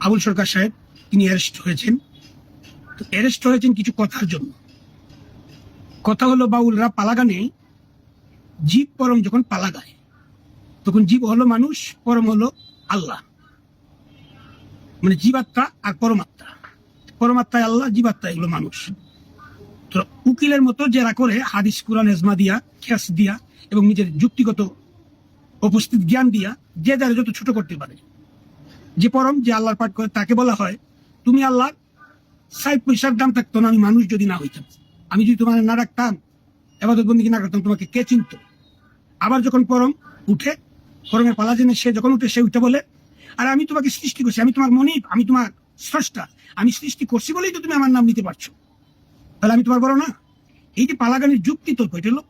আবুল সরকার সাহেব তিনি অ্যারেস্ট হয়েছেন। তো অ্যারেস্ট হয়েছেন কিছু কথার জন্য। কথা হলো, বাউলরা পালা গানে জীব পরম যখন পালা গায় তখন জীব হলো মানুষ, পরম হলো আল্লাহ, মানে জীবাত্মা আর পরমাত্মা। পরমাত্মায় আল্লাহ, জীবাত্মা এগুলো মানুষ। তো উকিলের মতো জেরা করে হাদিস কুরআন এজমা দিয়া, খ্যাস দিয়া এবং নিজের যুক্তিগত উপস্থিত জ্ঞান দিয়া যে যারা যত ছোট করতে পারে। যে পরম, যে আল্লাহর পাঠ করে, তাকে বলা হয় তুমি আল্লাহ ৬০ পয়সার দাম থাকতো না আমি মানুষ যদি না হইতাম, আমি যদি তোমার না রাখতাম, এবাদত বন্দেগী না করতাম, তোমাকে কে চিনত? আবার যখন পরম উঠে, পরমের পালা জেনে সে যখন উঠে, সে উঠে বলে আর আমি তোমাকে সৃষ্টি করছি, আমি তোমার মনিব, আমি তোমার স্রষ্টা, আমি সৃষ্টি করছি বলেই তো তুমি আমার নাম নিতে পারছো, তাহলে আমি তোমার বড় না? এই যে পালাগানের যুক্তি তর্ক, এটা হলো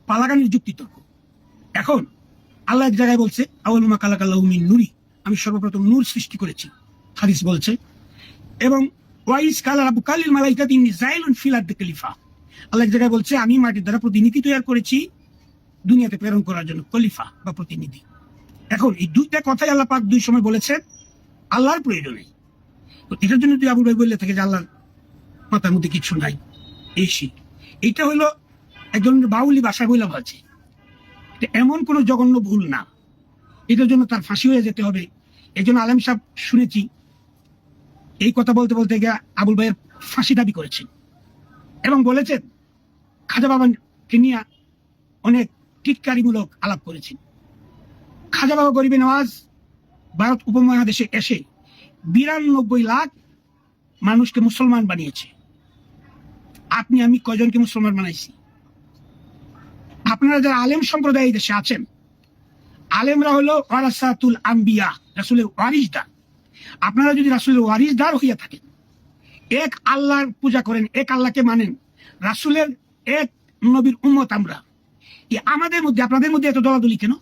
পালাগানের যুক্তি তর্ক। এখন আল্লাহ এক জায়গায় বলছে আউয়ালু মা খালাকাল্লাহু মিন নূরি, আমি সর্বপ্রথম নূর সৃষ্টি করেছি, হাদিস বলছে। এবং ওয়াইস কালা রাব্বুকা লিল মালাইকাতি ইন্নী জাইলুন ফিল আরদি খলিফা, আল্লাহ এক জায়গায় বলছে আমি মাটির দ্বারা প্রতিনিধি তৈরি করেছি দুনিয়াতে প্রেরণ করার জন্য, খলিফা বা প্রতিনিধি। এখন এই দুইটা কথাই আল্লাহ পাক দুই সময় বলেছেন আল্লাহর প্রয়োজনে। তো এটার জন্য তুই আবুল ভাই বললে থাকে যে আল্লাহর মাথার মধ্যে কিছু নাই, এই শীত, এটা হলো একজন বাউলি ভাষা বইলা ভাবছে। এটা এমন কোনো জঘন্য ভুল না, এটার জন্য তার ফাঁসি হয়ে যেতে হবে। এই জন্য আলেম সাহেব শুনেছি এই কথা বলতে বলতে গিয়ে আবুল ভাইয়ের ফাঁসি দাবি করেছেন এবং বলেছেন খাজা বাবাকে নিয়ে অনেক টিটকারিমূলক আলাপ করেছেন। খাজা বাবা গরিবে নওয়াজ ভারত উপমহাদেশে এসে ৯২ লাখ মানুষকে মুসলমান বানিয়েছে। আপনি আমি কয়জনকে মুসলমান বানাইছি? আপনারা যারা আলেম সম্প্রদায় এই দেশে আছেন, আলেমরা হলো ওয়ারাসাতুল আম্বিয়া, রাসূলের ওয়ারিসদার। আপনারা যদি রাসূলের ওয়ারিসদার হইয়া থাকেন, এক আল্লাহর পূজা করেন, এক আল্লাহকে মানেন, রাসূলের এক নবীর উম্মত আমরা, আমাদের মধ্যে আপনাদের মধ্যে এত দলাদলি কেন?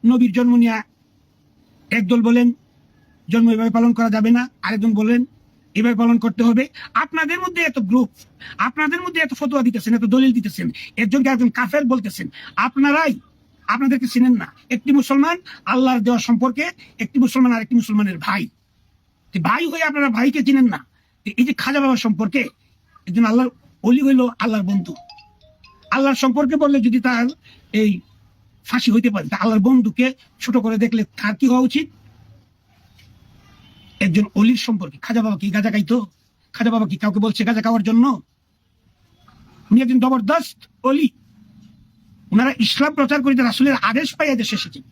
নবীর জন্ম নিয়ে একদল বলেন জন্ম এভাবে পালন করা যাবে না, আরেকজন বলেন এভাবে পালন করতে হবে। আপনাদের মধ্যে এত গ্রুপ, আপনাদের মধ্যে এত ফতোয়া দিতেছেন, এত দলিল দিতেছেন, একজনকে একজন কাফের বলতেছেন। আপনারাই আপনাদেরকে চিনেন না। একটি মুসলমান আল্লাহর দেওয়া সম্পর্কে, একটি মুসলমান আর একটি মুসলমানের ভাই, ভাই হয়ে আপনারা ভাইকে চিনেন না। এই যে খাজা বাবা সম্পর্কে, একজন আল্লাহর ওলি হইল আল্লাহর বন্ধু, আল্লাহর সম্পর্কে বললে যদি তার এই ফাঁসি হইতে পারে, আল্লাহর বন্ধুকে ছোট করে দেখলে তার কি হওয়া উচিত? একজন অলির সম্পর্কে, খাজা বাবা কি গাঁজা খাইতো? খাজা বাবা কি কাউকে বলছে গাঁজা খাওয়ার জন্য? উনি একজন জবরদস্ত অলি। ওনারা ইসলাম প্রচার করিতে রাসূলের আদেশ পাইয়া দেশে এসেছেন।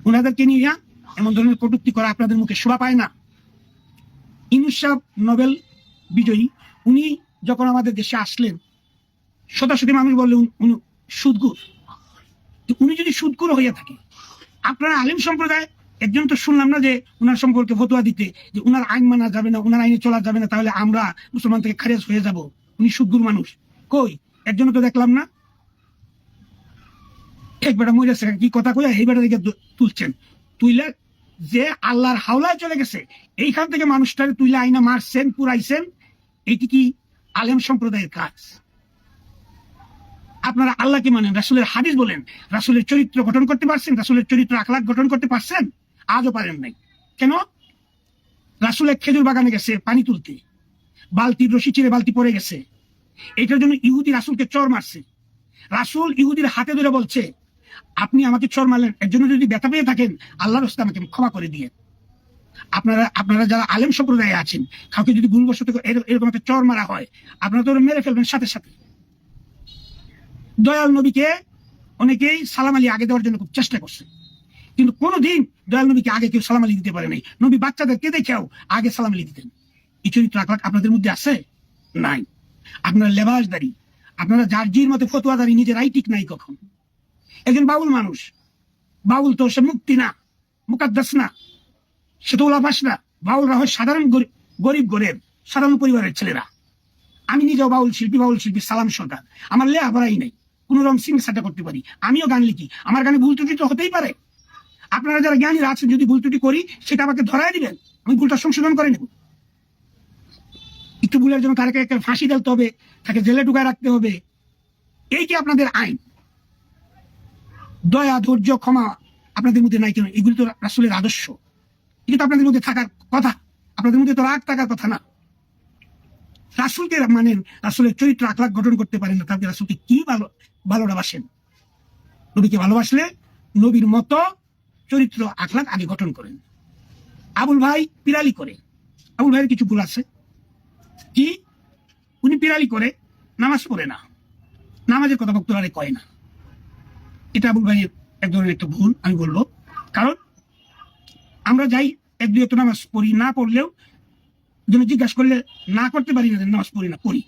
ওনাদেরকে নিয়ে এমন ধরনের কটূক্তি করা আপনাদের মুখে শোভা পায় না। ইউনূস সাহেব নোবেল বিজয়ী, উনি যখন আমাদের দেশে আসলেন, শতাশতি মানুষ বললেন উনি সুদগুর। উনি যদি সুদগুর হইয়া থাকে, আপনারা আলেম সম্প্রদায় একজন তো শুনলাম না যে উনার সম্পর্কে ফতোয়া দিতে যে উনার আইন মানা যাবে না, উনার আইনে চলা যাবে না, তাহলে আমরা মুসলমান থেকে খারেজ হয়ে যাব, উনি সুদগুর মানুষ। কই একজন তো দেখলাম না। এক বেটা মরেছে, কি কথা কইয়া এই বেটা দিকে তুলছেন, তুইলে যে আল্লাহর হাওলায় চলে গেছে, এইখান থেকে মানুষটাকে তুইলে আইনা মারছেন, পুরাইছেন, এইটি কি আলেম সম্প্রদায়ের কাজ? আপনারা আল্লাহকে মানেন, রাসূলের হাদিস বলেন, রাসূলের চরিত্র গঠন করতে পারছেন? রাসূলের চরিত্র আখলাক গঠন করতে পারছেন? আজও পারেন নাই। কেন? রাসূলের খেজুর বাগানে গেছে পানি তুলতে, বালতির রশি ছিঁড়ে বালতি পড়ে গেছে, এটার জন্য ইহুদি রাসূলকে চর মারছে। রাসূল ইহুদির হাতে ধরে বলছে আপনি আমাকে চর মারলেন, এর জন্য যদি ব্যথা পেয়ে থাকেন আল্লাহর রাস্তায় আমাকে ক্ষমা করে দিয়ে। আপনারা যারা আলেম সম্প্রদায়ে আছেন, কাউকে যদি ভুলবশত এরকম একটা চর মারা হয়, আপনারা তো মেরে ফেলবেন সাথে সাথে। দয়াল নবীকে অনেকেই সালাম আলী আগে দেওয়ার জন্য খুব চেষ্টা করছে, কিন্তু কোনোদিন দয়াল নবীকে আগে কেউ সালাম আলী দিতে পারে নাই। নবী বাচ্চাদেরকে দেখেও আগে সালাম আলী দিতেন। এই চরিত্র আখলাক আপনাদের মধ্যে আছে? নাই। আপনারা লেবাসদারি, আপনারা জার্জির মতো ফতোয়াদারি, নিজেরাই ঠিক নাই কখন। একজন বাউল মানুষ, বাউল তো সে মুক্তি না, মুকাদ্দাস না, সে তো ওলাফাস না। বাউলরা হয় সাধারণ গরিব গরিব সাধারণ পরিবারের ছেলেরা। আমি নিজেও বাউল শিল্পী সালাম সরকার, আমার লেখাপড়াই নেই, কোন রকম সিং সাটা করতে পারি, আমিও গান লিখি, আমার গানে ভুল ত্রুটি তো হতেই পারে। আপনারা যারা জ্ঞানীরা আছেন, যদি ভুল ত্রুটি করি সেটা আমাকে ধরায় দিবেন, আমি ভুলটা সংশোধন করে নেব। একটু ভুলের জন্য তাকে একটা ফাঁসি দিতে হবে, তাকে জেলে ঢুকায় রাখতে হবে, এই যে আপনাদের আইন। দয়া, ধৈর্য, ক্ষমা আপনাদের মধ্যে নাই কেন? এগুলি তো রাসূলের আদর্শ, এগুলো তো আপনাদের মধ্যে থাকার কথা। আপনাদের মধ্যে তো রাগ টাকার কথা না। রাসূলকে মানেন, রাসূলের চরিত্র আখলাক গঠন করতে পারেন না, তাহলে রাসূলকে কি ভালোবাসেন? নবীকে ভালোবাসলে নবীর মতো চরিত্র আখলাক আগে গঠন করেন। আবুল ভাই পিরালি করে, আবুল ভাইয়ের কিছু ভুল আছে। কি? উনি পিরালি করে, নামাজ পড়ে না, নামাজের কথা বক্তব্য কয় না। এটা আবুল ভাইয়ের এক ধরনের একটা ভুল আমি বলবো। কারণ আমরা যাই এক দুই একটা নামাজ পড়ি, না পড়লেও যেন জিজ্ঞাসা করলে না করতে পারি না, নামাজ পড়ি না, পড়ি।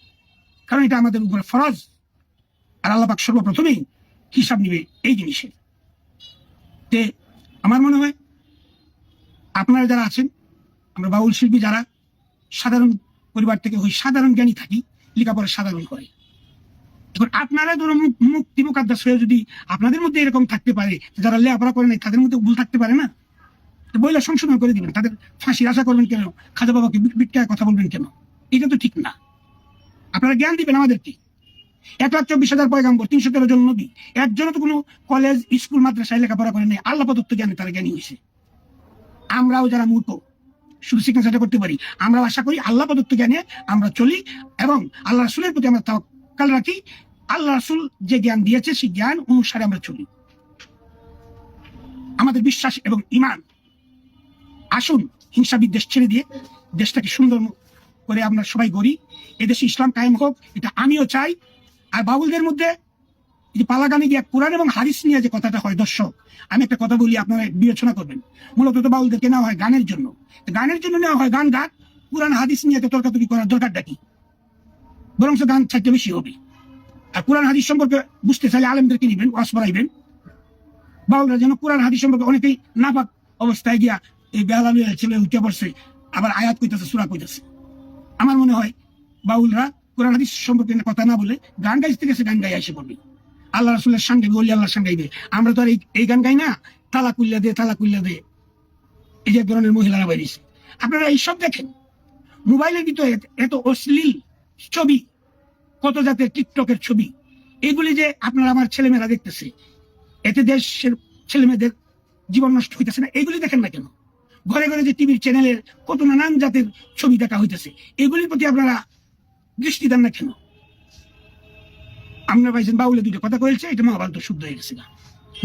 কারণ এটা আমাদের উপরে ফরজ, আর আল্লাহ পাক সর্বপ্রথমেই হিসাব নিবে এই জিনিসের। তে আমার মনে হয় আপনারা যারা আছেন, আমরা বাউল শিল্পী যারা সাধারণ পরিবার থেকে হই, সাধারণ জ্ঞানী থাকি, লেখাপড়া সাধারণ করে। এখন আপনারা ধরো মুক্তি মুকাদ্দাস হয়ে যদি আপনাদের মধ্যে এরকম থাকতে পারে, যারা লেখাপড়া করে নাই তাদের মধ্যে ভুল থাকতে পারে না, বইলা সংশোধন করে দিবেন। তাদের ফাঁসির আশা করবেন কেন? খাজা বাবাকে বিটকায় কথা বলবেন কেন? এটা তো ঠিক না। আপনারা জ্ঞান দিবেন আমাদেরকে। 1,24,000 পয়গাম্বর, 313 জন নবী, একজনও তো কোনো কলেজ স্কুল মাদ্রাসায় লেখাপড়া করে নেই, আল্লাহ প্রদত্ত জ্ঞানে তারা জ্ঞানী হয়েছে। আমরাও যারা মূর্খ শুধু সিগনেচারটা করতে পারি, আমরাও আশা করি আল্লাহ প্রদত্ত জ্ঞানে আমরা চলি এবং আল্লাহ রাসূলের প্রতি আমরা তাওয়াক্কুল রাখি। আল্লাহ রাসূল যে জ্ঞান দিয়েছে সেই জ্ঞান অনুসারে আমরা চলি। আমাদের বিশ্বাস এবং ঈমান। আসুন হিংসা বিদ্বেষ ছেড়ে দিয়ে দেশটাকে সুন্দর করে আমরা সবাই গড়ি, এদেশে ইসলাম কায়েম হোক, এটা আমিও চাই। আর বাউলদের মধ্যে যে পালা গানে গিয়ে কোরআন এবং হাদিস নিয়ে যে কথাটা হয়, দর্শক আমি একটা কথা বলি, আপনারা বিবেচনা করবেন। মূলত তো বাউলদেরকে নেওয়া হয় গানের জন্য, গানের জন্য নেওয়া হয়, গান গান, কোরআন হাদিস নিয়ে তো তর্কাতর্কি করার দরকারটা কি? বরং গান চাইতে বেশি হবে। আর কোরআন হাদিস সম্পর্কে বুঝতে চাইলে আলেমদেরকে নিবেন, ওয়াজ করাইবেন। বাউলরা যেন কোরআন হাদিস সম্পর্কে অনেকেই নাপাক অবস্থায় গিয়া এই বেহালা ছেলে উঠে পড়ছে, আবার আয়াত কইতেছে, সূরা কইতেছে। আমার মনে হয় বাউলরা কোরআন হাদিস সম্পর্কে কথা না বলে গান গাইতে গেছে, গান গাই এসে পড়বে, আল্লাহ রাসূলের সঙ্গে বলি, আল্লাহর সঙ্গে গাইবে। আমরা তো আর এই গান গাই না, তালা কুল্লা দে, তালা কুল্লা দে, এই যে ধরনের মহিলারা বাইরেছে। আপনারা এইসব দেখেন, মোবাইলের ভিতরে এত অশ্লীল ছবি, কত জাতের টিকটকের ছবি, এগুলি যে আপনারা আমার ছেলেমেয়েরা দেখতেছে, এতে দেশের ছেলেমেয়েদের জীবন নষ্ট হইতেছে না? এগুলি দেখেন না কেন? ঘরে ঘরে যে টিভির চ্যানেলের কত নানান জাতের ছবি দেখা হইতেছে, এগুলির প্রতি আপনারা দৃষ্টি দেন না কেন? আপনারা ভাইছেন বাউলে দুটো কথা কয়েছে, এটা মহাভারত শুদ্ধ হয়ে গেছে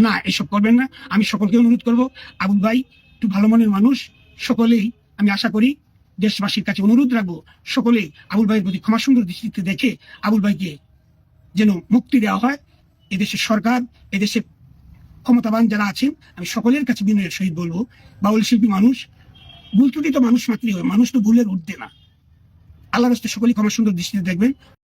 না, এসব করবেন না। আমি সকলকে অনুরোধ করবো, আবুল ভাই একটু ভালো মনের মানুষ, সকলেই আমি আশা করি দেশবাসীর কাছে অনুরোধ রাখবো, সকলেই আবুল ভাইয়ের প্রতি ক্ষমা সুন্দর দৃষ্টিতে দেখে আবুল ভাইকে যেন মুক্তি দেওয়া হয়। এদেশের সরকার, এদেশের ক্ষমতাবান যারা আছেন, আমি সকলের কাছে বিনয়ের সহিত বলবো, বাউল শিল্পী মানুষ, ভুল ত্রুটি তো মানুষ মাত্রই হয়, মানুষ তো ভুলের ঊর্ধ্বে না। আল্লাহর রাস্তায় সকলেই ক্ষমা সুন্দর দৃষ্টিতে দেখবেন।